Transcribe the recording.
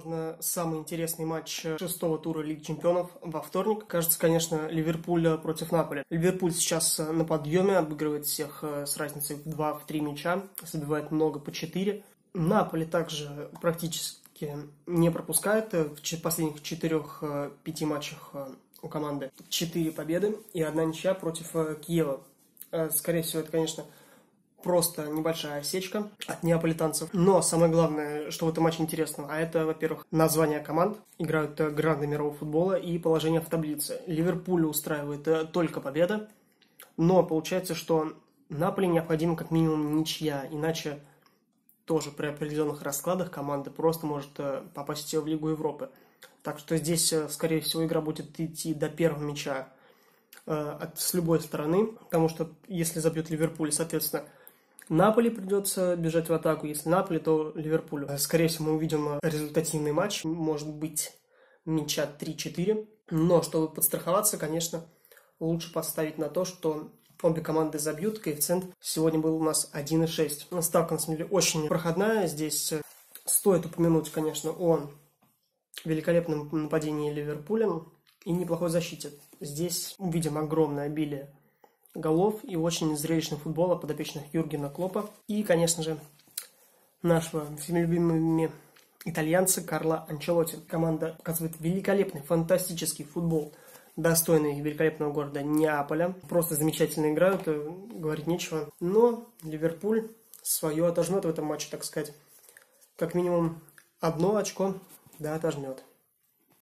Возможно, самый интересный матч шестого тура Лиги Чемпионов во вторник. Кажется, конечно, Ливерпуль против Наполи. Ливерпуль сейчас на подъеме, обыгрывает всех с разницей в 2-3 мяча, забивает много по 4. Наполи также практически не пропускает. В последних 4-5 матчах у команды 4 победы и 1 ничья против Киева. Скорее всего, это, конечно, просто небольшая осечка от неаполитанцев. Но самое главное, что в этом матче интересного, это, во-первых, названия команд. Играют гранды мирового футбола и положение в таблице. Ливерпуль устраивает только победа. Но получается, что Наполи необходима как минимум ничья. Иначе тоже при определенных раскладах команда просто может попасть в Лигу Европы. Так что здесь, скорее всего, игра будет идти до первого мяча с любой стороны. Потому что если забьет Ливерпуль, соответственно, Наполи придется бежать в атаку. Если Наполи, то Ливерпулю. Скорее всего, мы увидим результативный матч. Может быть, мяча 3-4. Но, чтобы подстраховаться, конечно, лучше поставить на то, что обе команды забьют. Коэффициент сегодня был у нас 1,6. Ставка, на самом деле, очень проходная. Здесь стоит упомянуть, конечно, о великолепном нападении Ливерпуля и неплохой защите. Здесь увидим огромное обилие голов и очень зрелищный футбол от подопечных Юргена Клоппа. И, конечно же, нашего всеми любимыми итальянца Карло Анчелотти. Команда показывает великолепный, фантастический футбол, достойный великолепного города Неаполя. Просто замечательно играют, говорить нечего. Но Ливерпуль свое отожмет в этом матче, так сказать. Как минимум 1 очко, да, отожмет.